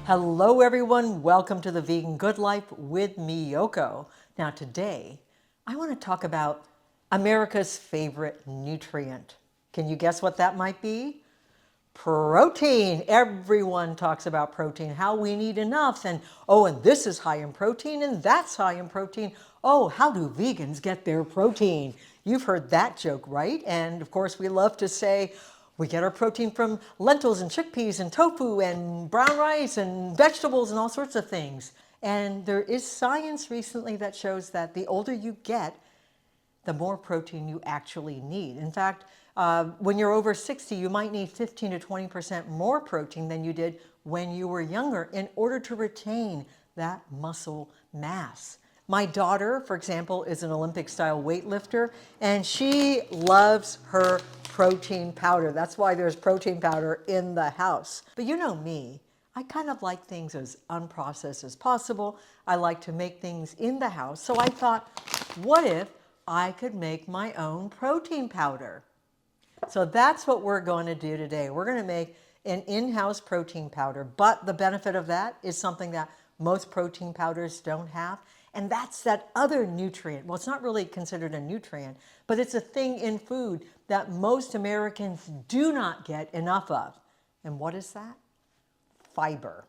Hello everyone, welcome to the Vegan Good Life with Miyoko. Now today, I want to talk about America's favorite nutrient. Can you guess what that might be? Protein. Everyone talks about protein, how we need enough, and this is high in protein and that's high in protein. Oh, how do vegans get their protein? You've heard that joke, right? And of course, we love to say, we get our protein from lentils and chickpeas and tofu and brown rice and vegetables and all sorts of things. And there is science recently that shows that the older you get, the more protein you actually need. In fact, when you're over 60, you might need 15 to 20% more protein than you did when you were younger in order to retain that muscle mass. My daughter, for example, is an Olympic-style weightlifter, and she loves her protein powder. That's why there's protein powder in the house. But you know me, I kind of like things as unprocessed as possible. I like to make things in the house. So I thought, what if I could make my own protein powder? So that's what we're going to do today. We're going to make an in-house protein powder, but the benefit of that is something that most protein powders don't have, and that's that other nutrient. Well, it's not really considered a nutrient, but it's a thing in food that most Americans do not get enough of. And what is that? Fiber.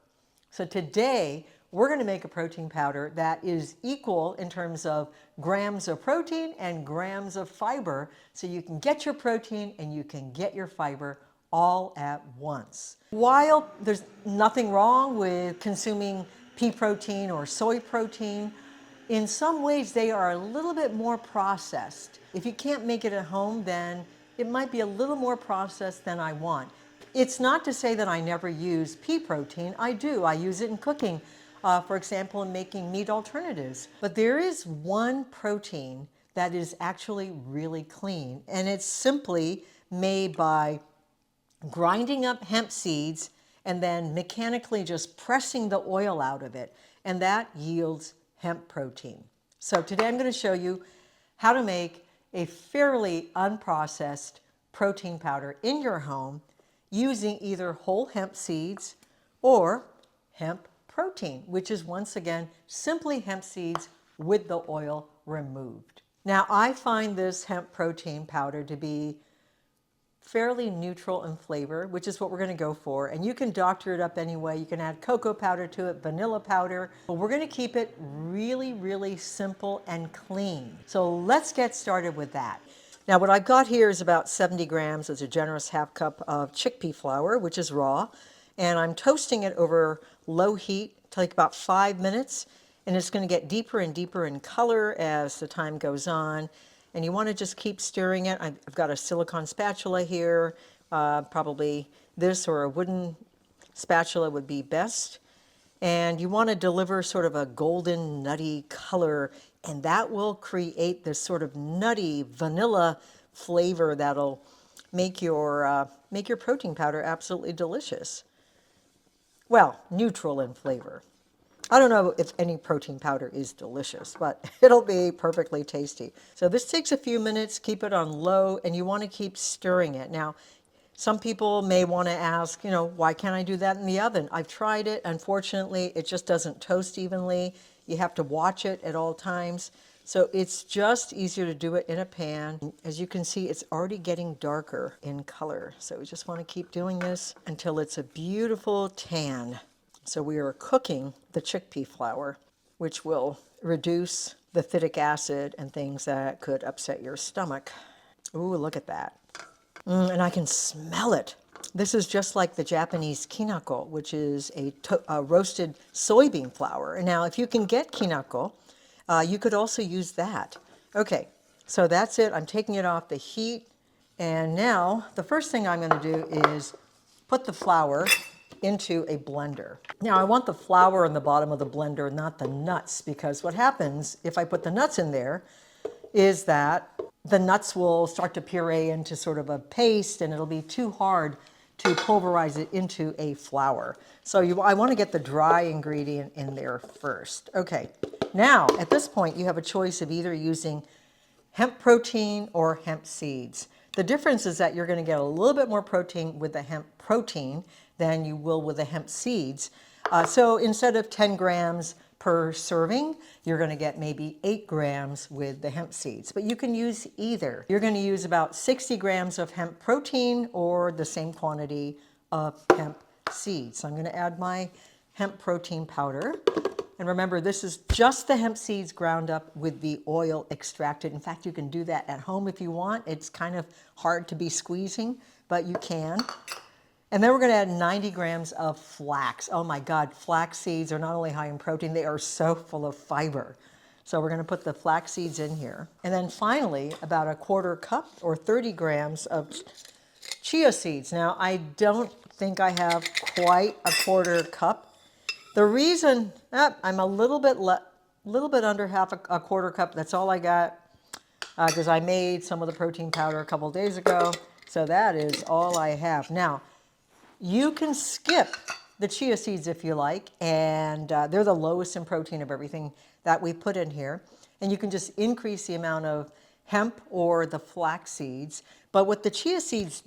So today, we're going to make a protein powder that is equal in terms of grams of protein and grams of fiber, so you can get your protein and you can get your fiber all at once. While there's nothing wrong with consuming pea protein or soy protein, in some ways they are a little bit more processed. If you can't make it at home, then it might be a little more processed than I want. It's not to say that I never use pea protein. I do. I use it in cooking, for example, in making meat alternatives. But there is one protein that is actually really clean, and it's simply made by grinding up hemp seeds and then mechanically just pressing the oil out of it, and that yields hemp protein. So today I'm going to show you how to make a fairly unprocessed protein powder in your home using either whole hemp seeds or hemp protein, which is once again simply hemp seeds with the oil removed. Now, I find this hemp protein powder to be fairly neutral in flavor, which is what we're going to go for. And you can doctor it up anyway. You can add cocoa powder to it, vanilla powder, but we're going to keep it really, really simple and clean. So let's get started with that. Now, what I've got here is about 70 grams. It's a generous half cup of chickpea flour, which is raw. And I'm toasting it over low heat, take about 5 minutes. And it's going to get deeper and deeper in color as the time goes on. And you want to just keep stirring it. I've got a silicone spatula here. Probably this or a wooden spatula would be best. And you want to deliver sort of a golden, nutty color, and that will create this sort of nutty vanilla flavor that'll make your protein powder absolutely delicious. Well, neutral in flavor. I don't know if any protein powder is delicious, but it'll be perfectly tasty. So this takes a few minutes, keep it on low, and you want to keep stirring it. Now, some people may want to ask, why can't I do that in the oven? I've tried it. Unfortunately, it just doesn't toast evenly. You have to watch it at all times. So it's just easier to do it in a pan. As you can see, it's already getting darker in color. So we just want to keep doing this until it's a beautiful tan. So we are cooking the chickpea flour, which will reduce the phytic acid and things that could upset your stomach. Ooh, look at that. And I can smell it. This is just like the Japanese kinako, which is a roasted soybean flour. And now, if you can get kinako, you could also use that. Okay, so that's it. I'm taking it off the heat. And now, the first thing I'm going to do is put the flour into a blender. Now, I want the flour in the bottom of the blender, not the nuts, because what happens if I put the nuts in there is that the nuts will start to puree into sort of a paste, and it'll be too hard to pulverize it into a flour. So I want to get the dry ingredient in there first. Okay, now at this point you have a choice of either using hemp protein or hemp seeds. The difference is that you're going to get a little bit more protein with the hemp protein than you will with the hemp seeds. So instead of 10 grams per serving, you're going to get maybe 8 grams with the hemp seeds. But you can use either. You're going to use about 60 grams of hemp protein or the same quantity of hemp seeds. So I'm going to add my hemp protein powder. And remember, this is just the hemp seeds ground up with the oil extracted. In fact, you can do that at home if you want. It's kind of hard to be squeezing, but you can. And then we're going to add 90 grams of flax. Oh my God, flax seeds are not only high in protein, they are so full of fiber. So we're going to put the flax seeds in here. And then finally, about a quarter cup or 30 grams of chia seeds. Now, I don't think I have quite a quarter cup. The reason, I'm a little bit under a quarter cup. That's all I got because I made some of the protein powder a couple days ago. So that is all I have. Now, you can skip the chia seeds if you like, and they're the lowest in protein of everything that we put in here. And you can just increase the amount of hemp or the flax seeds. But what the chia seeds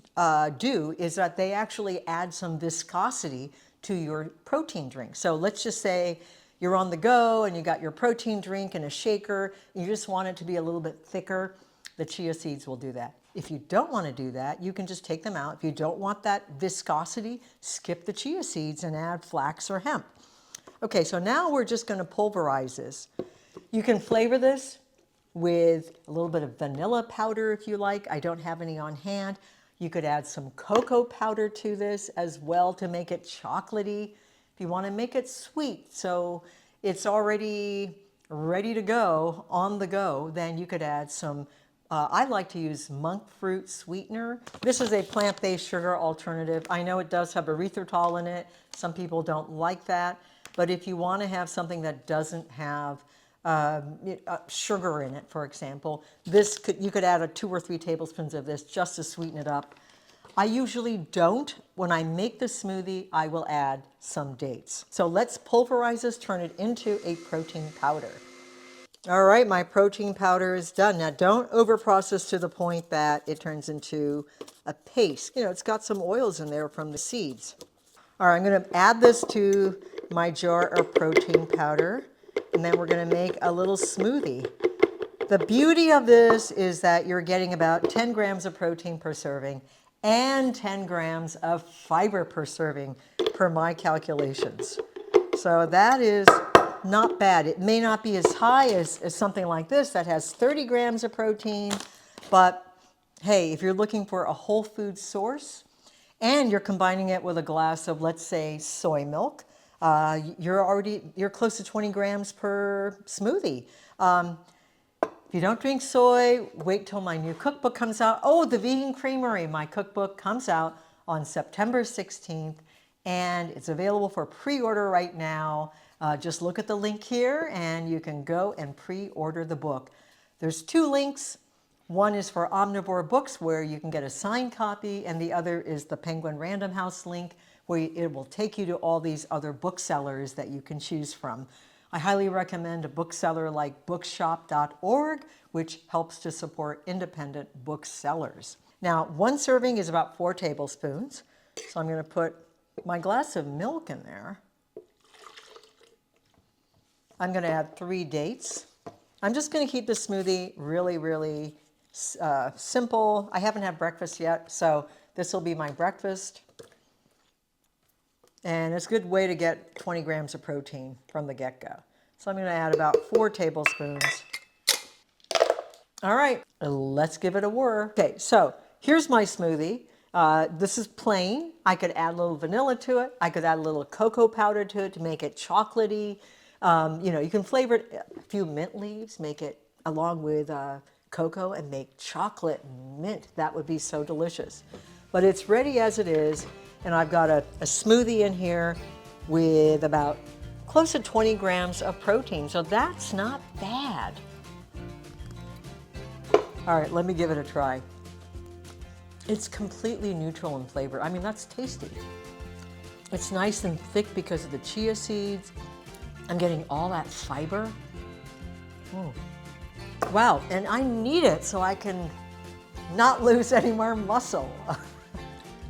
do is that they actually add some viscosity to your protein drink. So let's just say you're on the go and you got your protein drink in a shaker, and you just want it to be a little bit thicker. The chia seeds will do that. If you don't want to do that, you can just take them out. If you don't want that viscosity, skip the chia seeds and add flax or hemp. Okay, so now we're just going to pulverize this. You can flavor this with a little bit of vanilla powder if you like. I don't have any on hand. You could add some cocoa powder to this as well to make it chocolatey. If you want to make it sweet, so it's already ready to go, on the go, then you could add some, I like to use monk fruit sweetener. This is a plant-based sugar alternative. I know it does have erythritol in it. Some people don't like that. But if you want to have something that doesn't have sugar in it, for example, you could add 2 or 3 tablespoons of this just to sweeten it up. I usually don't. When I make the smoothie, I will add some dates. So let's pulverize this, turn it into a protein powder. All right, my protein powder is done. Now don't overprocess to the point that it turns into a paste. You know, it's got some oils in there from the seeds. All right, I'm going to add this to my jar of protein powder, and then we're going to make a little smoothie. The beauty of this is that you're getting about 10 grams of protein per serving and 10 grams of fiber per serving per my calculations. So that is not bad. It may not be as high as something like this that has 30 grams of protein, but hey, if you're looking for a whole food source and you're combining it with a glass of, let's say, soy milk, you're close to 20 grams per smoothie. If you don't drink soy, wait till my new cookbook comes out. Oh, the Vegan Creamery, my cookbook comes out on September 16th, and it's available for pre-order right now. Just look at the link here, and you can go and pre-order the book. There's 2 links. One is for Omnivore Books, where you can get a signed copy, and the other is the Penguin Random House link, where it will take you to all these other booksellers that you can choose from. I highly recommend a bookseller like bookshop.org, which helps to support independent booksellers. Now, 1 serving is about 4 tablespoons. So I'm going to put my glass of milk in there. I'm going to add 3 dates. I'm just going to keep the smoothie really, really simple. I haven't had breakfast yet, so this will be my breakfast. And it's a good way to get 20 grams of protein from the get-go. So I'm going to add about 4 tablespoons. All right, let's give it a whir. Okay, so here's my smoothie. This is plain. I could add a little vanilla to it. I could add a little cocoa powder to it to make it chocolatey. You can flavor it, a few mint leaves, make it along with cocoa and make chocolate mint. That would be so delicious. But it's ready as it is. And I've got a smoothie in here with about close to 20 grams of protein. So that's not bad. All right, let me give it a try. It's completely neutral in flavor. I mean, that's tasty. It's nice and thick because of the chia seeds. I'm getting all that fiber. Wow, and I need it so I can not lose any more muscle.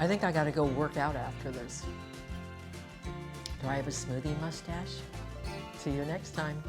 I think I gotta go work out after this. Do I have a smoothie mustache? See you next time.